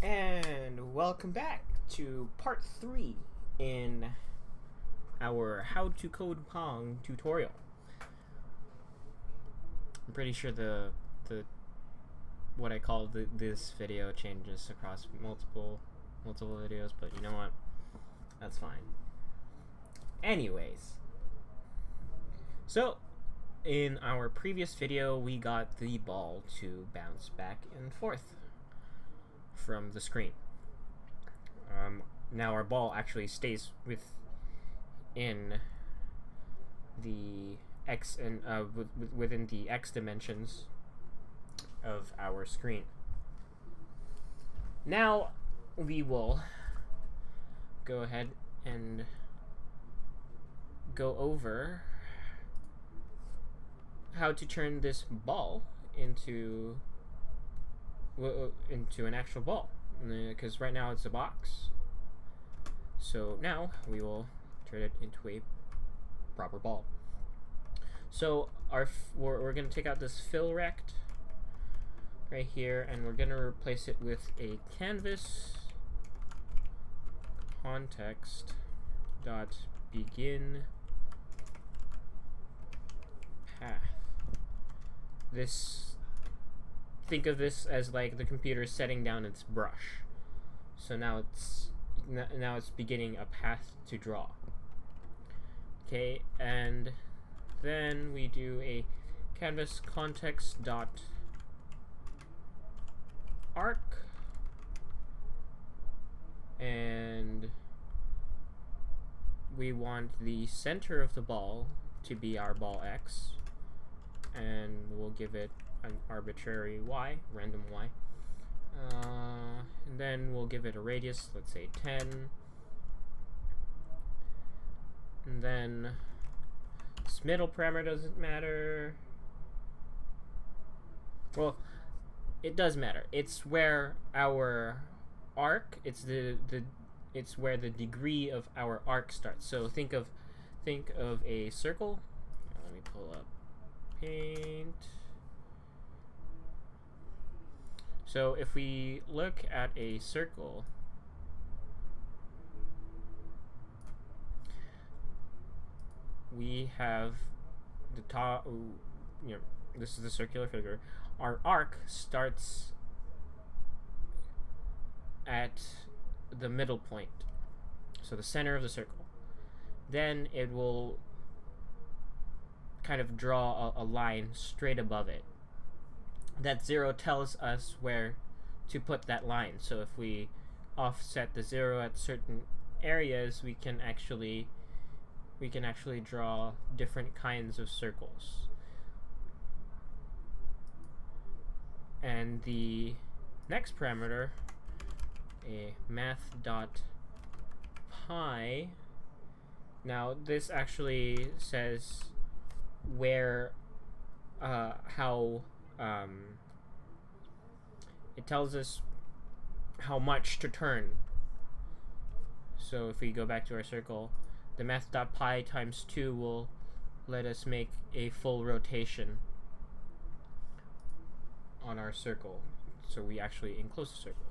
And welcome back to part 3 in our How to Code Pong tutorial. I'm pretty sure the what I call this video changes across multiple videos, but you know what? That's fine. Anyways, so in our previous video, we got the ball to bounce back and forth from the screen. Now our ball actually stays within the x and within the x dimensions of our screen. Now we will go ahead and go over how to turn this ball into an actual ball, because right now it's a box. So now we will turn it into a proper ball. So we're going to take out this fill rect right here, and we're going to replace it with a canvas context dot begin path. Think of this as like the computer setting down its brush. So now it's beginning a path to draw. Okay, and then we do a canvas context dot arc, and we want the center of the ball to be our ball X, and we'll give it an arbitrary y, random y, and then we'll give it a radius, let's say 10, and then this middle parameter doesn't matter. Well, it does matter. It's where our arc, it's where the degree of our arc starts. So think of a circle. Let me pull up paint. So if we look at a circle, we have the top, this is the circular figure. Our arc starts at the middle point, so the center of the circle. Then it will kind of draw a line straight above it. That 0 tells us where to put that line. So if we offset the 0 at certain areas, we can actually draw different kinds of circles. And the next parameter, a math.pi. Now this actually says where it tells us how much to turn. So if we go back to our circle, the math.pi times 2 will let us make a full rotation on our circle. So we actually enclose the circle.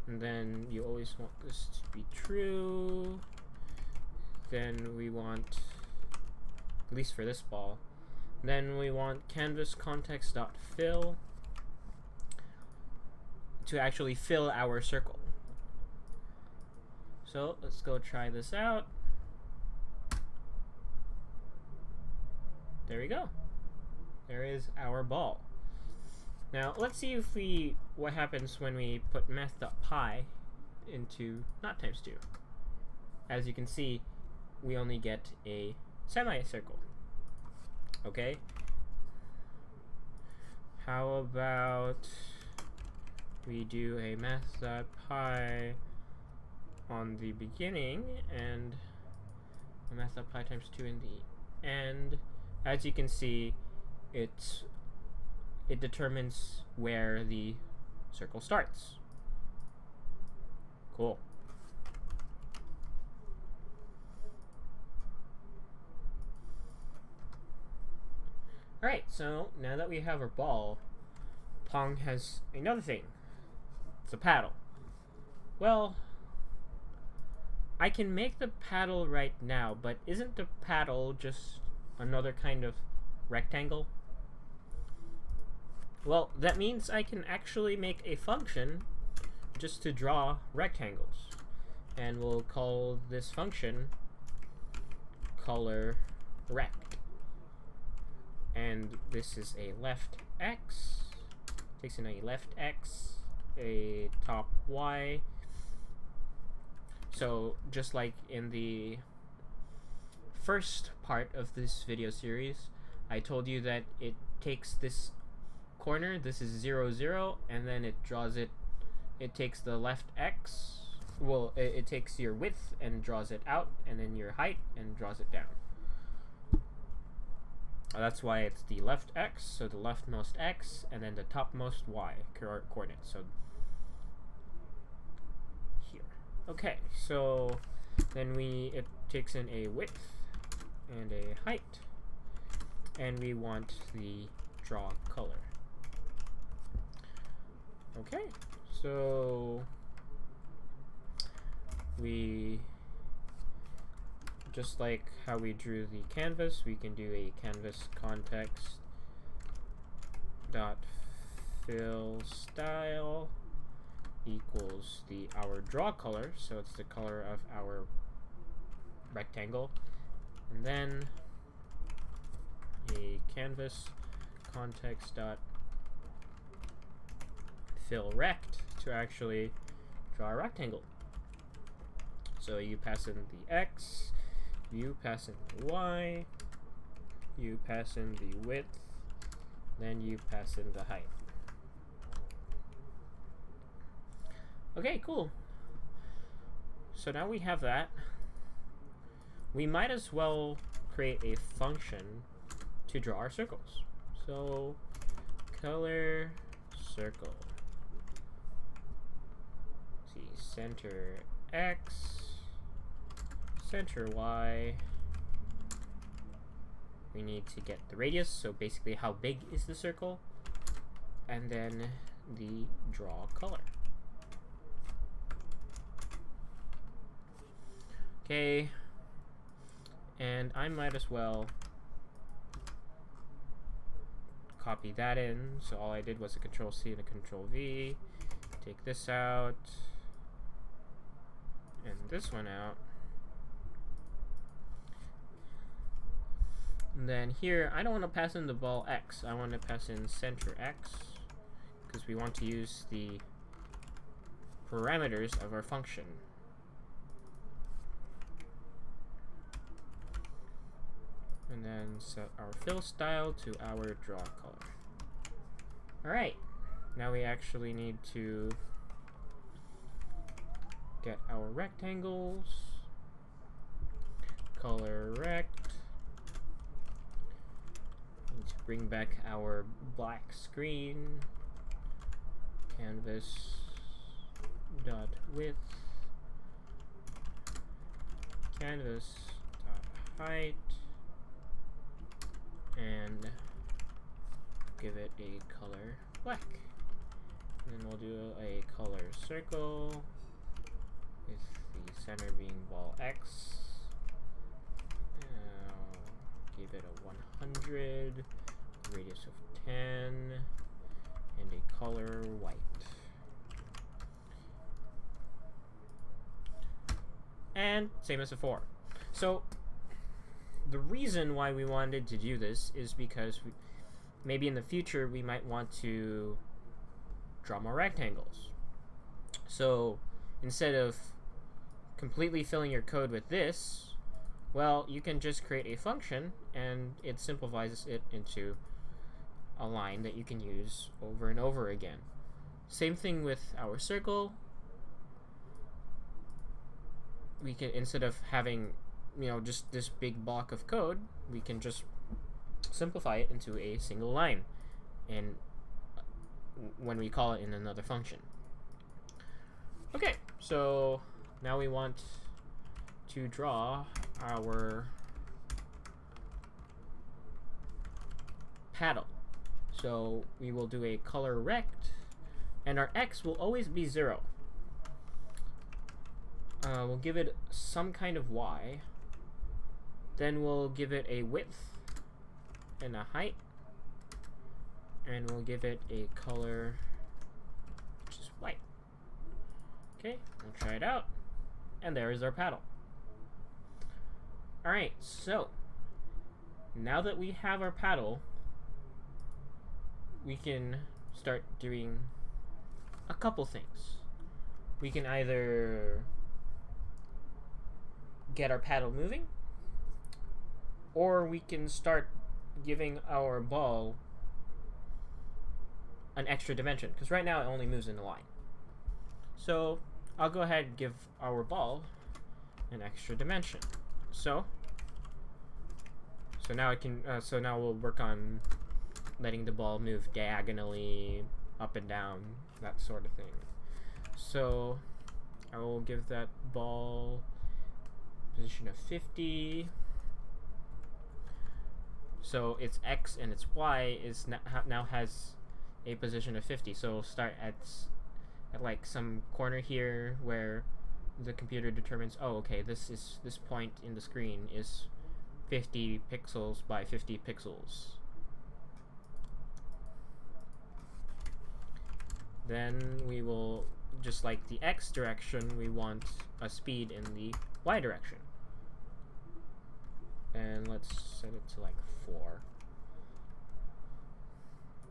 And then you always want this to be true. Then we want, at least for this ball, then we want canvas context dot fill to actually fill our circle. So let's go try this out. There we go. There is our ball. Now let's see what happens when we put math.pi into not times 2. As you can see, we only get a semicircle. Okay. How about we do a math.pi on the beginning and a math.pi times 2 in the end. As you can see, it determines where the circle starts. Cool. Alright, so now that we have our ball, Pong has another thing. It's a paddle. Well, I can make the paddle right now, but isn't the paddle just another kind of rectangle? Well, that means I can actually make a function just to draw rectangles. And we'll call this function color rect. And this is a left x, takes in a left x, a top y. So just like in the first part of this video series, I told you that it takes this corner, this is 0, 0, and then it draws it, it takes the left x, well, it takes your width and draws it out, and then your height and draws it down. That's why it's the left x, so the leftmost x, and then the topmost y coordinate. So here. Okay, so then it takes in a width and a height, and we want the draw color. Okay, so we, just like how we drew the canvas, we can do a canvas context dot fill style equals our draw color, so it's the color of our rectangle, and then a canvas context dot fill rect to actually draw a rectangle. So you pass in the x, you pass in the y, you pass in the width, then you pass in the height. Okay, cool. So now we have that. We might as well create a function to draw our circles. So color circle. See, center x, center y. We need to get the radius, so basically how big is the circle, and then the draw color. Okay, and I might as well copy that in. So all I did was a Control-C and a Control-V. Take this out, and this one out. And then here, I don't want to pass in the ball x. I want to pass in center x, because we want to use the parameters of our function. And then set our fill style to our draw color. Alright, now we actually need to get our rectangles, color rect. Need to bring back our black screen, canvas dot width, canvas dot height, and give it a color black. And then we'll do a color circle with the center being ball x. Give it a 100, radius of 10, and a color white. And same as before. So the reason why we wanted to do this is because maybe in the future we might want to draw more rectangles. So instead of completely filling your code with this, well, you can just create a function and it simplifies it into a line that you can use over and over again. Same thing with our circle. We can, instead of having, you know, just this big block of code, we can just simplify it into a single line, and when we call it in another function. Okay, so now we want to draw our paddle. So we will do a color rect, and our x will always be 0. we'll give it some kind of Y. Then we'll give it a width and a height. And we'll give it a color, which is white. Okay, we'll try it out. And there is our paddle. Alright, so now that we have our paddle, we can start doing a couple things. We can either get our paddle moving, or we can start giving our ball an extra dimension, because right now it only moves in a line. So I'll go ahead and give our ball an extra dimension. So now I can. So now we'll work on letting the ball move diagonally, up and down, that sort of thing. So I will give that ball position of 50. So its X and its Y is now has a position of 50. So we'll start at like some corner here where the computer determines, oh, okay, this point in the screen is 50 pixels by 50 pixels. Then we will, just like the X direction, we want a speed in the Y direction. And let's set it to like 4.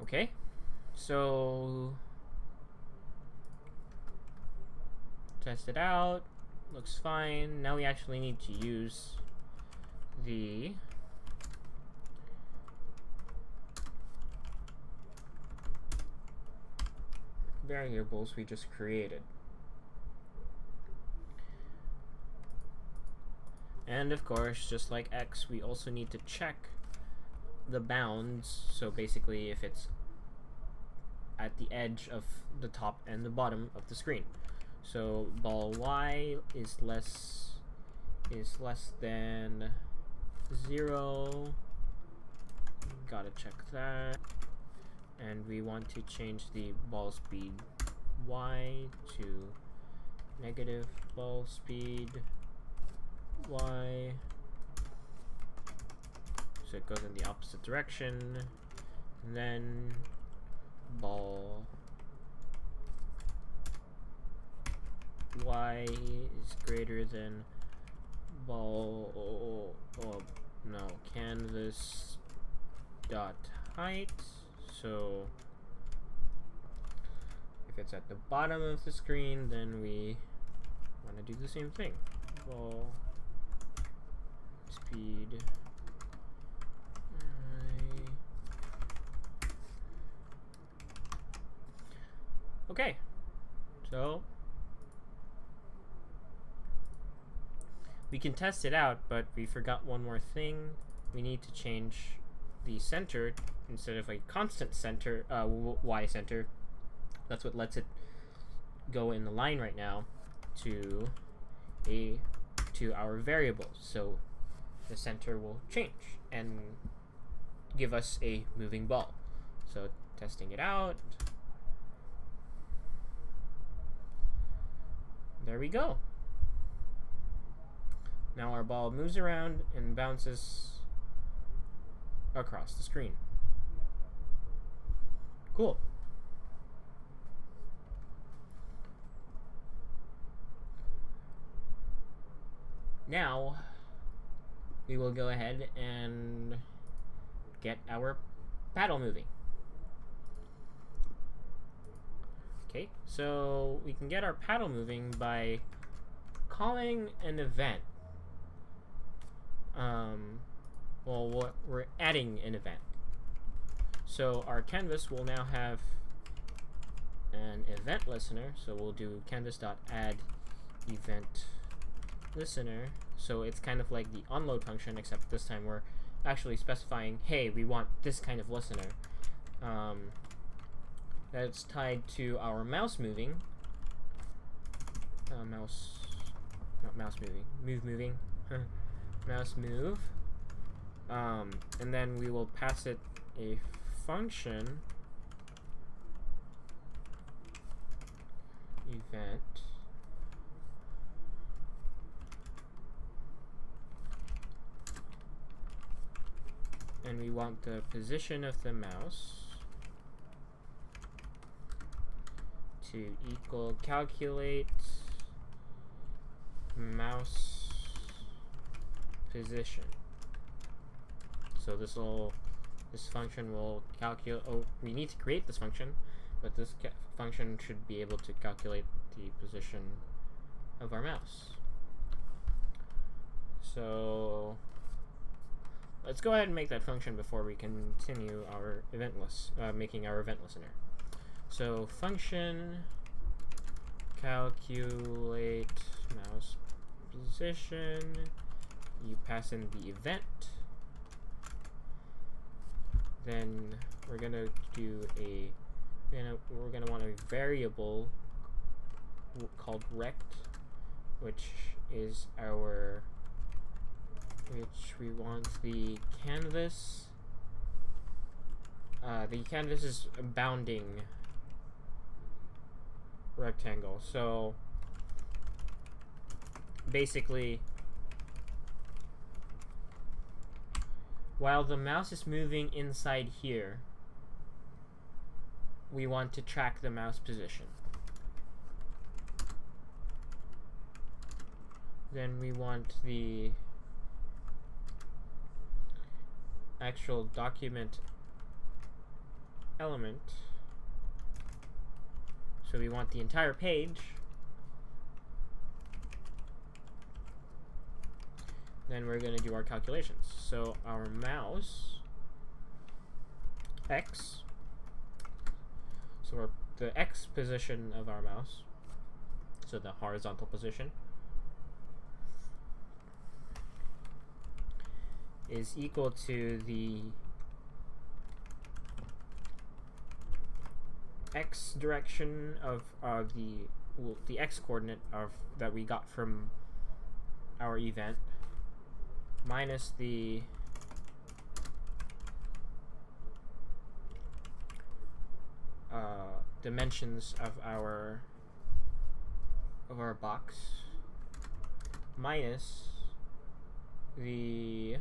Okay, so test it out, looks fine. Now we actually need to use the variables we just created. And of course, just like X, we also need to check the bounds. So basically, if it's at the edge of the top and the bottom of the screen. So ball Y is less than 0. Gotta check that. And we want to change the ball speed Y to negative ball speed Y. So it goes in the opposite direction. And then ball Y is greater than ball, no, canvas dot height. So if it's at the bottom of the screen, then we want to do the same thing. Ball speed okay, so we can test it out, but we forgot one more thing. We need to change the center instead of a constant center, Y center. That's what lets it go in the line right now to our variables. So the center will change and give us a moving ball. So testing it out. There we go. Now our ball moves around and bounces across the screen. Cool. Now we will go ahead and get our paddle moving. Okay, so we can get our paddle moving by calling an event. Well, we're adding an event. So our canvas will now have an event listener. So we'll do canvas.add event listener. So it's kind of like the onload function, except this time we're actually specifying, hey, we want this kind of listener. That's tied to our mouse moving. Moving. Mouse move. And then we will pass it a function event and we want the position of the mouse to equal calculate mouse position. So this function will calculate. Oh, we need to create this function, but this function should be able to calculate the position of our mouse. So let's go ahead and make that function before we continue our making our event listener. So function calculate mouse position. You pass in the event. Then we're gonna do we're gonna want a variable called rect, which we want the canvas. The canvas is a bounding rectangle. So basically, while the mouse is moving inside here, we want to track the mouse position. Then we want the actual document element. So we want the entire page. Then we're going to do our calculations. So our mouse x, so the x position of our mouse, so the horizontal position, is equal to the x direction of the x coordinate that we got from our event minus the dimensions of our box minus the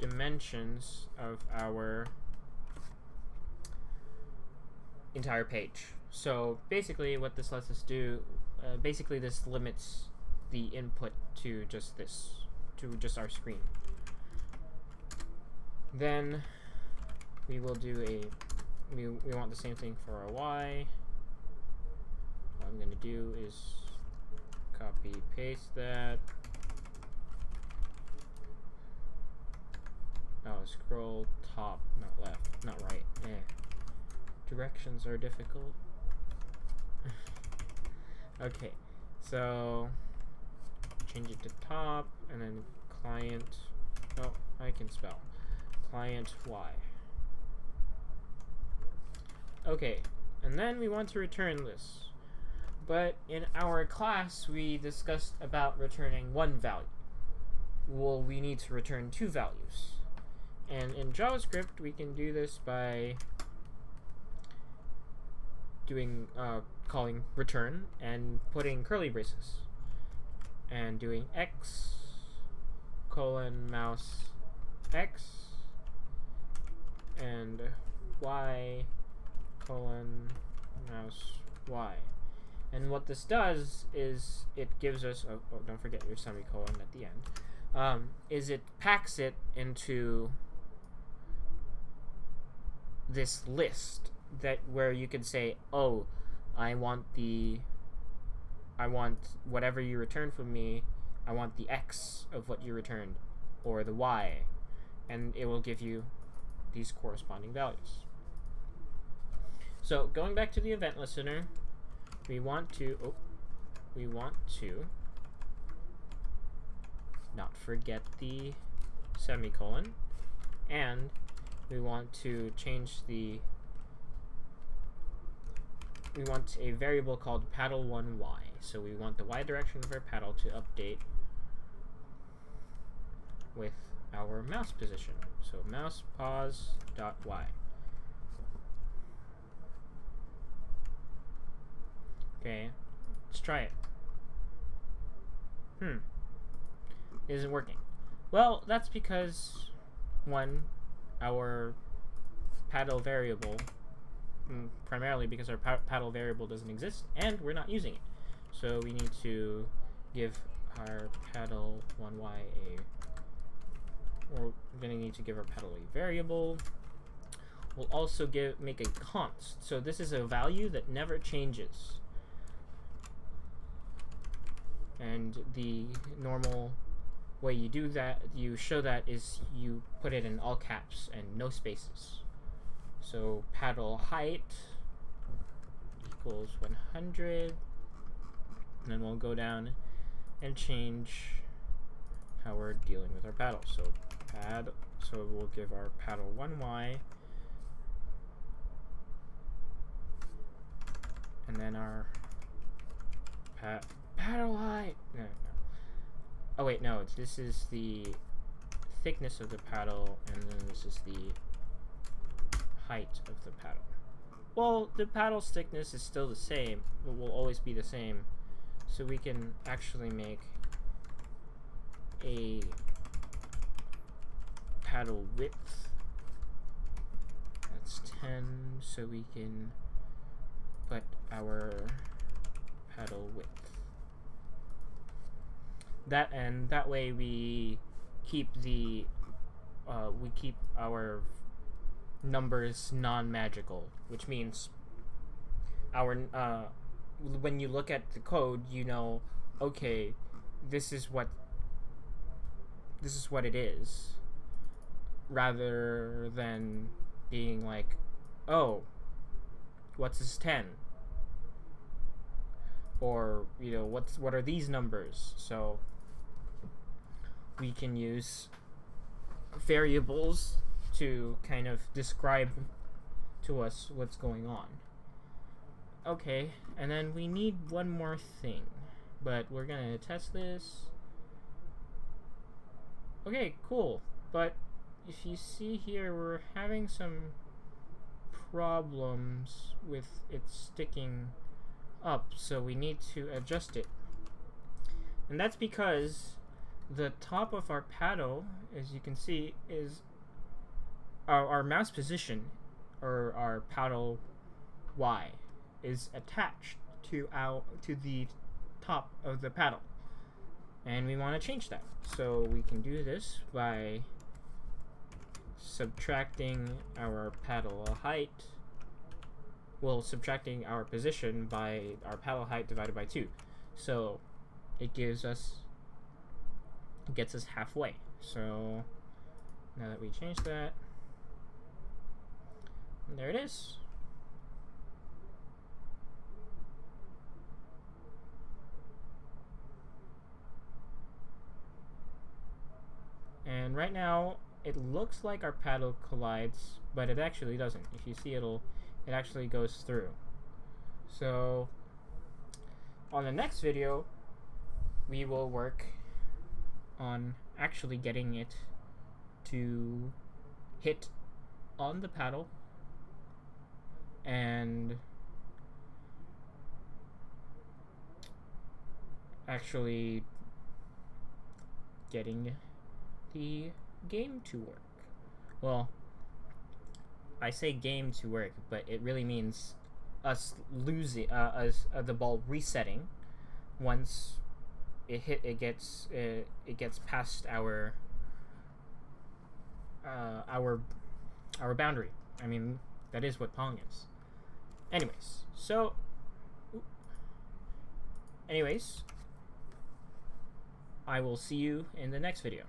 dimensions of our entire page. So basically what this lets us do, basically this limits the input to just our screen. Then we will do we want the same thing for our y. What I'm going to do is copy paste that. Oh, scroll top, not left, not right. Directions are difficult. Okay, so change it to top, and then client. Oh, I can spell. Client y. Okay, and then we want to return this. But in our class, we discussed about returning one value. Well, we need to return two values. And in JavaScript, we can do this by doing calling return and putting curly braces and doing x colon mouse x and y colon mouse y. And what this does is it gives us don't forget your semicolon at the end. Is it packs it into this list where you can say, oh, I want whatever you return from me, I want the x of what you returned, or the y, and it will give you these corresponding values. So going back to the event listener, we want to not forget the semicolon, and we want to change we want a variable called paddle1y. So we want the y direction of our paddle to update with our mouse position. So mouse pause dot y. Okay, let's try it. It isn't working. Well, that's because, one, our paddle variable, primarily because our paddle variable doesn't exist, and we're not using it. So we need to give our paddle 1y we're going to need to give our paddle a variable. We'll also make a const. So this is a value that never changes. And the normal way you do that, you show that, is you put it in all caps and no spaces. So paddle height equals 100. And then we'll go down and change how we're dealing with our paddle. So so we'll give our paddle 1y, and then our paddle height. No. Oh wait, no. This is the thickness of the paddle, and then this is the height of the paddle. Well, the paddle's thickness is still the same. It will always be the same. So we can actually make a paddle width. That's 10, so we can put our paddle width. That way we keep our numbers non-magical, which means our when you look at the code, you know, okay, this is what it is, rather than being like, oh, what's this 10? Or, you know, what are these numbers? So we can use variables to kind of describe to us what's going on. Okay, and then we need one more thing, but we're gonna test this. Okay, cool, but if you see here, we're having some problems with it sticking up, so we need to adjust it. And that's because the top of our paddle, as you can see, is our mouse position, or our paddle Y, is attached to the top of the paddle, and we want to change that. So we can do this by subtracting our paddle height, subtracting our position by our paddle height divided by 2. So it gets us halfway. So now that we change that, there it is. And right now, it looks like our paddle collides, but it actually doesn't. If you see, it actually goes through. So on the next video, we will work on actually getting it to hit on the paddle and actually getting the game to work. Well, I say game to work, but it really means us losing the ball resetting once it gets past our boundary. I mean, that is what Pong is. Anyways, I will see you in the next video.